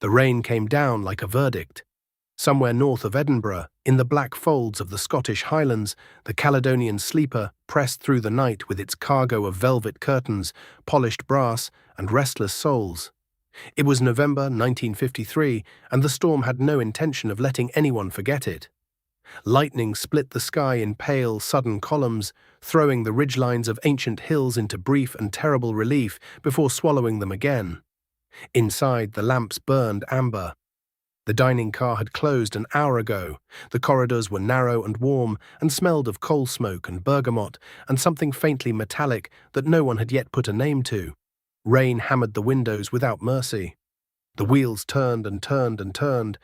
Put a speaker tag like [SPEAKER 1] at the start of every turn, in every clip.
[SPEAKER 1] The rain came down like a verdict. Somewhere north of Edinburgh, in the black folds of the Scottish Highlands, the Caledonian sleeper pressed through the night with its cargo of velvet curtains, polished brass, and restless souls. It was November 1953, and the storm had no intention of letting anyone forget it. Lightning split the sky in pale, sudden columns, throwing the ridgelines of ancient hills into brief and terrible relief before swallowing them again. Inside, the lamps burned amber. The dining car had closed an hour ago. The corridors were narrow and warm and smelled of coal smoke and bergamot and something faintly metallic that no one had yet put a name to. Rain hammered the windows without mercy. The wheels turned and turned and turned,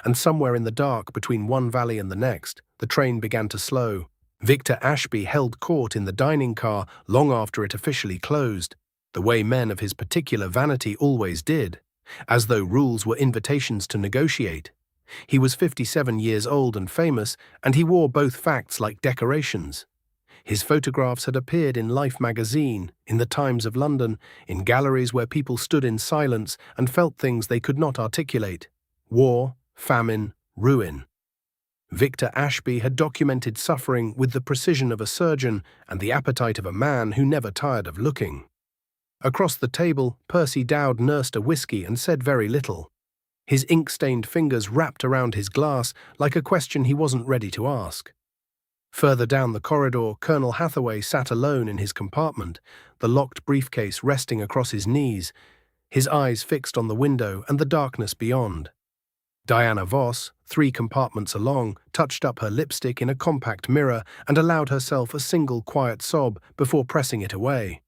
[SPEAKER 1] and somewhere in the dark between one valley and the next, the train began to slow. Victor Ashby held court in the dining car long after it officially closed, the way men of his particular vanity always did, as though rules were invitations to negotiate. He was 57 years old and famous, and he wore both facts like decorations. His photographs had appeared in Life magazine, in the Times of London, in galleries where people stood in silence and felt things they could not articulate: war, famine, ruin. Victor Ashby had documented suffering with the precision of a surgeon and the appetite of a man who never tired of looking. Across the table, Percy Dowd nursed a whiskey and said very little. His ink-stained fingers wrapped around his glass like a question he wasn't ready to ask. Further down the corridor, Colonel Hathaway sat alone in his compartment, the locked briefcase resting across his knees, his eyes fixed on the window and the darkness beyond. Diana Voss, 3 compartments along, touched up her lipstick in a compact mirror and allowed herself a single quiet sob before pressing it away.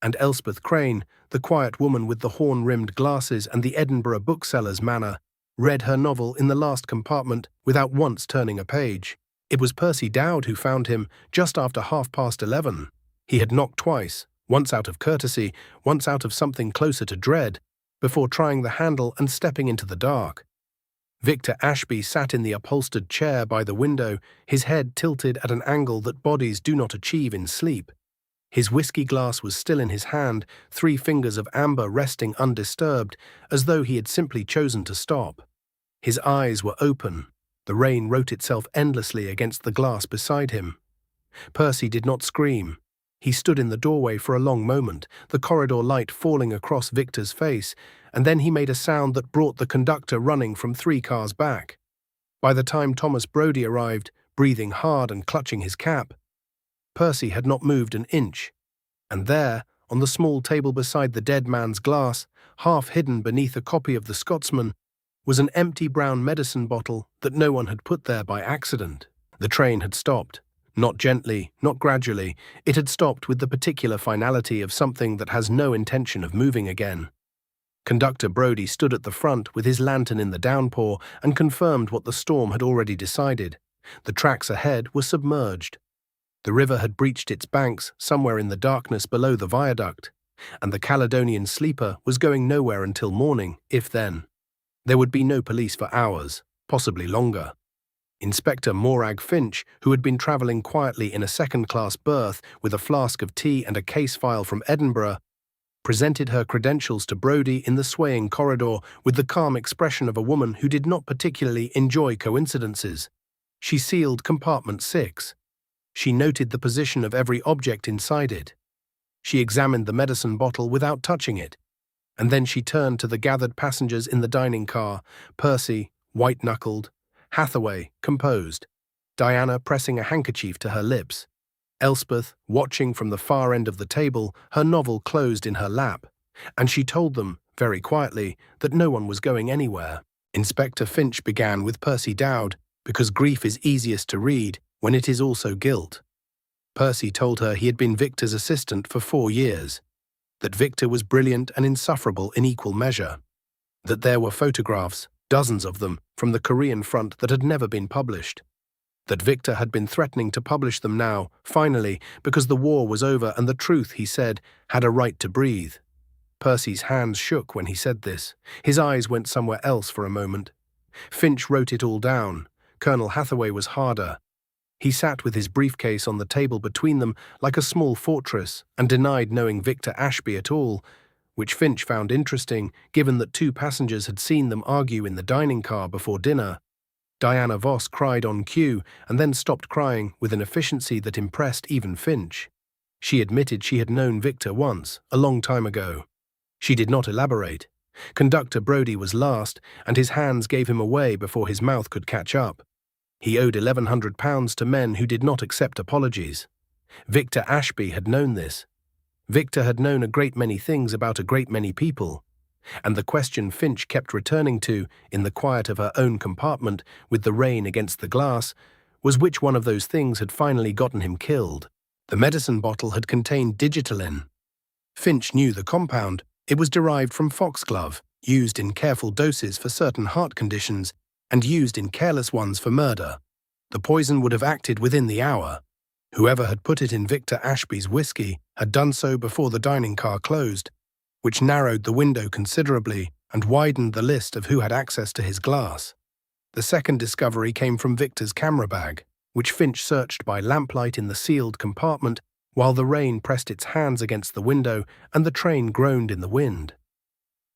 [SPEAKER 1] And Elspeth Crane, the quiet woman with the horn-rimmed glasses and the Edinburgh bookseller's manner, read her novel in the last compartment without once turning a page. It was Percy Dowd who found him just after 11:30. He had knocked twice, once out of courtesy, once out of something closer to dread, before trying the handle and stepping into the dark. Victor Ashby sat in the upholstered chair by the window, his head tilted at an angle that bodies do not achieve in sleep. His whiskey glass was still in his hand, 3 fingers of amber resting undisturbed, as though he had simply chosen to stop. His eyes were open. The rain wrote itself endlessly against the glass beside him. Percy did not scream. He stood in the doorway for a long moment, the corridor light falling across Victor's face, and then he made a sound that brought the conductor running from 3 cars back. By the time Thomas Brodie arrived, breathing hard and clutching his cap, Percy had not moved an inch. And there, on the small table beside the dead man's glass, half hidden beneath a copy of The Scotsman, was an empty brown medicine bottle that no one had put there by accident. The train had stopped. Not gently, not gradually. It had stopped with the particular finality of something that has no intention of moving again. Conductor Brodie stood at the front with his lantern in the downpour and confirmed what the storm had already decided. The tracks ahead were submerged. The river had breached its banks somewhere in the darkness below the viaduct, and the Caledonian sleeper was going nowhere until morning, if then. There would be no police for hours, possibly longer. Inspector Morag Finch, who had been travelling quietly in a second-class berth with a flask of tea and a case file from Edinburgh, presented her credentials to Brodie in the swaying corridor with the calm expression of a woman who did not particularly enjoy coincidences. She sealed compartment 6. She noted the position of every object inside it. She examined the medicine bottle without touching it. And then she turned to the gathered passengers in the dining car, Percy, white-knuckled, Hathaway, composed, Diana pressing a handkerchief to her lips, Elspeth watching from the far end of the table, her novel closed in her lap, and she told them, very quietly, that no one was going anywhere. Inspector Finch began with Percy Dowd, because grief is easiest to read when it is also guilt. Percy told her he had been Victor's assistant for 4 years, that Victor was brilliant and insufferable in equal measure, that there were photographs, dozens of them, from the Korean front that had never been published, that Victor had been threatening to publish them now, finally, because the war was over and the truth, he said, had a right to breathe. Percy's hands shook when he said this. His eyes went somewhere else for a moment. Finch wrote it all down. Colonel Hathaway was harder. He sat with his briefcase on the table between them like a small fortress and denied knowing Victor Ashby at all, which Finch found interesting given that two passengers had seen them argue in the dining car before dinner. Diana Voss cried on cue and then stopped crying with an efficiency that impressed even Finch. She admitted she had known Victor once, a long time ago. She did not elaborate. Conductor Brodie was last, and his hands gave him away before his mouth could catch up. He owed £1,100 to men who did not accept apologies. Victor Ashby had known this. Victor had known a great many things about a great many people. And the question Finch kept returning to, in the quiet of her own compartment, with the rain against the glass, was which one of those things had finally gotten him killed. The medicine bottle had contained digitalin. Finch knew the compound. It was derived from foxglove, used in careful doses for certain heart conditions, and used in careless ones for murder. The poison would have acted within the hour. Whoever had put it in Victor Ashby's whiskey had done so before the dining car closed, which narrowed the window considerably and widened the list of who had access to his glass. The second discovery came from Victor's camera bag, which Finch searched by lamplight in the sealed compartment while the rain pressed its hands against the window and the train groaned in the wind.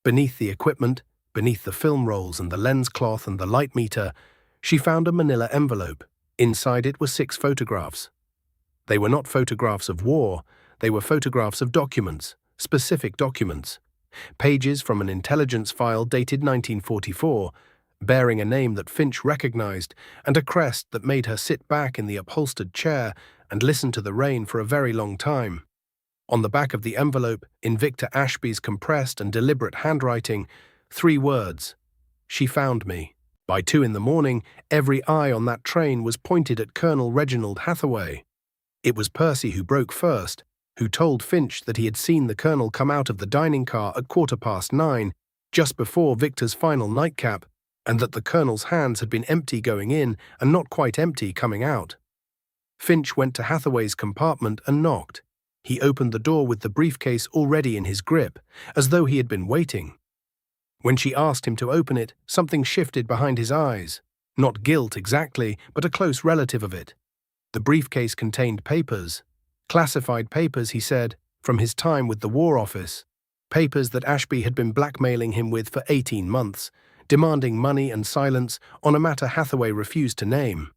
[SPEAKER 1] Beneath the equipment, beneath the film rolls and the lens cloth and the light meter, she found a manila envelope. Inside it were 6 photographs. They were not photographs of war, they were photographs of documents, specific documents. Pages from an intelligence file dated 1944, bearing a name that Finch recognized and a crest that made her sit back in the upholstered chair and listen to the rain for a very long time. On the back of the envelope, in Victor Ashby's compressed and deliberate handwriting, 3 words: "She found me." By 2 in the morning, every eye on that train was pointed at Colonel Reginald Hathaway. It was Percy who broke first, who told Finch that he had seen the colonel come out of the dining car at 9:15, just before Victor's final nightcap, and that the colonel's hands had been empty going in and not quite empty coming out. Finch went to Hathaway's compartment and knocked. He opened the door with the briefcase already in his grip, as though he had been waiting. When she asked him to open it, something shifted behind his eyes. Not guilt exactly, but a close relative of it. The briefcase contained papers. Classified papers, he said, from his time with the War Office. Papers that Ashby had been blackmailing him with for 18 months, demanding money and silence on a matter Hathaway refused to name.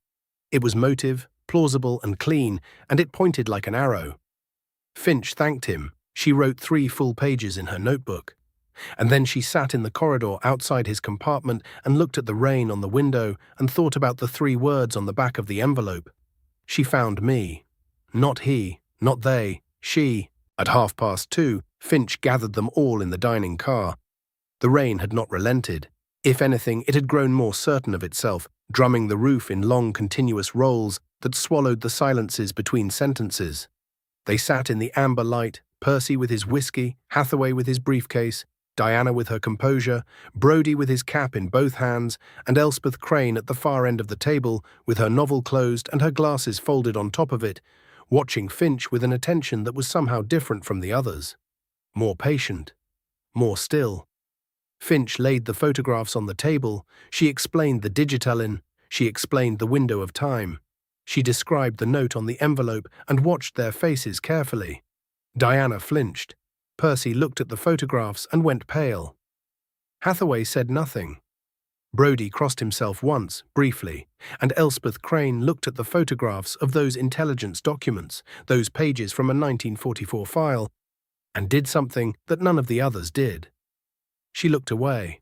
[SPEAKER 1] It was motive, plausible and clean, and it pointed like an arrow. Finch thanked him. She wrote 3 full pages in her notebook. And then she sat in the corridor outside his compartment and looked at the rain on the window and thought about the 3 words on the back of the envelope. She found me. Not he, not they, she. At 2:30, Finch gathered them all in the dining car. The rain had not relented. If anything, it had grown more certain of itself, drumming the roof in long continuous rolls that swallowed the silences between sentences. They sat in the amber light, Percy with his whiskey, Hathaway with his briefcase, Diana with her composure, Brodie with his cap in both hands, and Elspeth Crane at the far end of the table with her novel closed and her glasses folded on top of it, watching Finch with an attention that was somehow different from the others. More patient. More still. Finch laid the photographs on the table. She explained the digitalin. She explained the window of time. She described the note on the envelope and watched their faces carefully. Diana flinched. Percy looked at the photographs and went pale. Hathaway said nothing. Brodie crossed himself once, briefly, and Elspeth Crane looked at the photographs of those intelligence documents, those pages from a 1944 file, and did something that none of the others did. She looked away.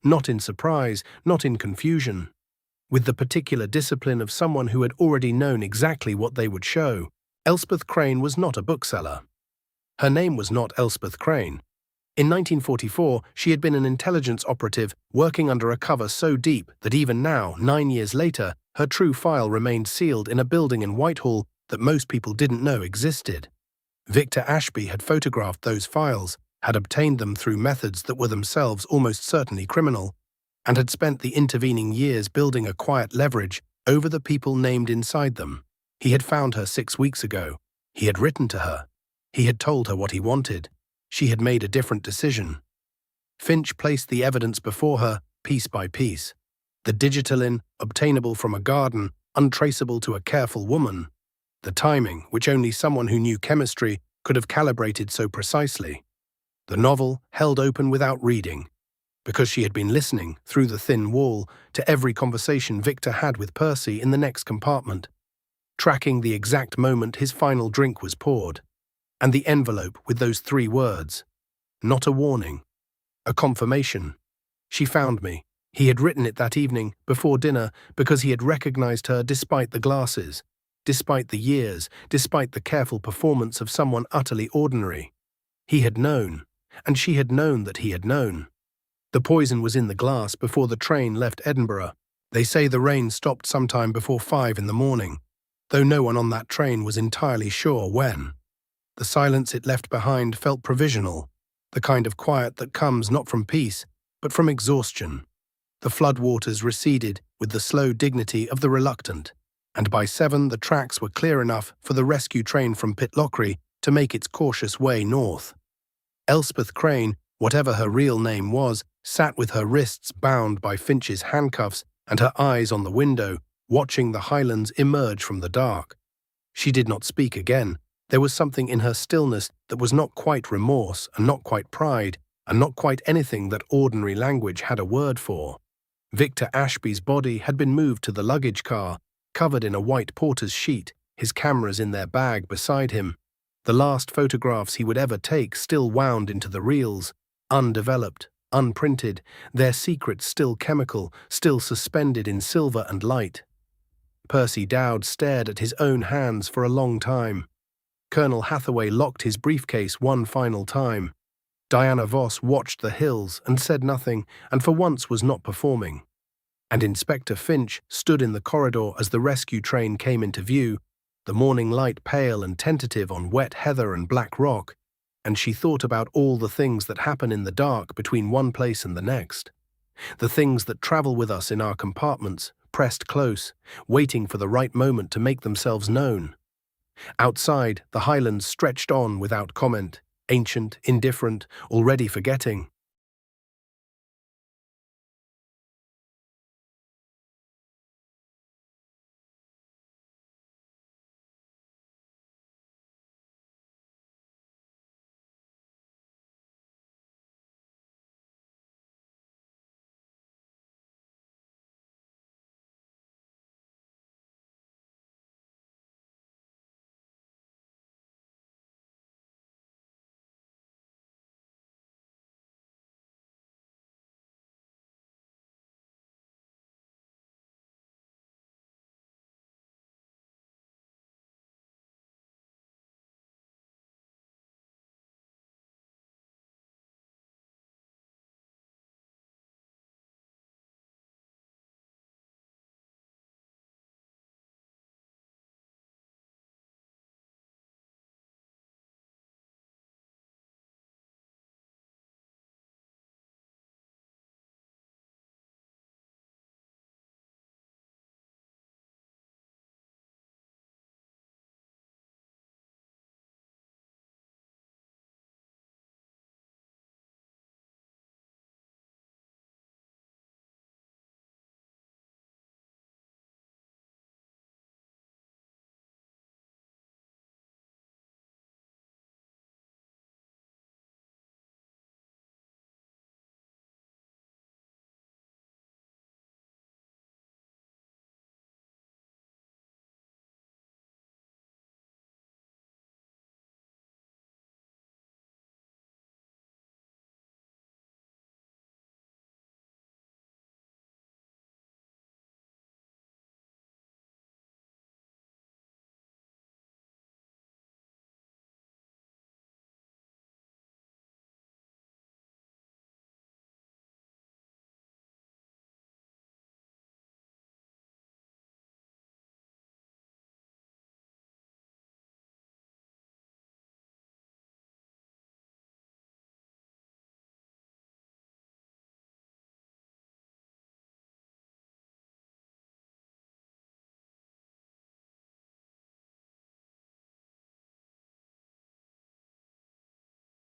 [SPEAKER 1] Not in surprise, not in confusion. With the particular discipline of someone who had already known exactly what they would show, Elspeth Crane was not a bookseller. Her name was not Elspeth Crane. In 1944, she had been an intelligence operative working under a cover so deep that even now, 9 years later, her true file remained sealed in a building in Whitehall that most people didn't know existed. Victor Ashby had photographed those files, had obtained them through methods that were themselves almost certainly criminal, and had spent the intervening years building a quiet leverage over the people named inside them. He had found her 6 weeks ago. He had written to her. He had told her what he wanted. She had made a different decision. Finch placed the evidence before her, piece by piece. The digitalin, obtainable from a garden, untraceable to a careful woman. The timing, which only someone who knew chemistry could have calibrated so precisely. the novel held open without reading, because she had been listening, through the thin wall, to every conversation Victor had with Percy in the next compartment, tracking the exact moment his final drink was poured, and the envelope with those 3 words. Not a warning. A confirmation. She found me. He had written it that evening, before dinner, because he had recognized her despite the glasses, despite the years, despite the careful performance of someone utterly ordinary. He had known, and she had known that he had known. The poison was in the glass before the train left Edinburgh. They say the rain stopped sometime before 5 in the morning, though no one on that train was entirely sure when. The silence it left behind felt provisional, the kind of quiet that comes not from peace, but from exhaustion. The floodwaters receded with the slow dignity of the reluctant, and by 7 the tracks were clear enough for the rescue train from Pitlochry to make its cautious way north. Elspeth Crane, whatever her real name was, sat with her wrists bound by Finch's handcuffs and her eyes on the window, watching the Highlands emerge from the dark. She did not speak again. There was something in her stillness that was not quite remorse and not quite pride and not quite anything that ordinary language had a word for. Victor Ashby's body had been moved to the luggage car, covered in a white porter's sheet, his cameras in their bag beside him. The last photographs he would ever take still wound into the reels, undeveloped, unprinted, their secrets still chemical, still suspended in silver and light. Percy Dowd stared at his own hands for a long time. Colonel Hathaway locked his briefcase one final time. Diana Voss watched the hills and said nothing, and for once was not performing. And Inspector Finch stood in the corridor as the rescue train came into view, the morning light pale and tentative on wet heather and black rock, and she thought about all the things that happen in the dark between one place and the next. The things that travel with us in our compartments, pressed close, waiting for the right moment to make themselves known. Outside, the Highlands stretched on without comment, ancient, indifferent, already forgetting.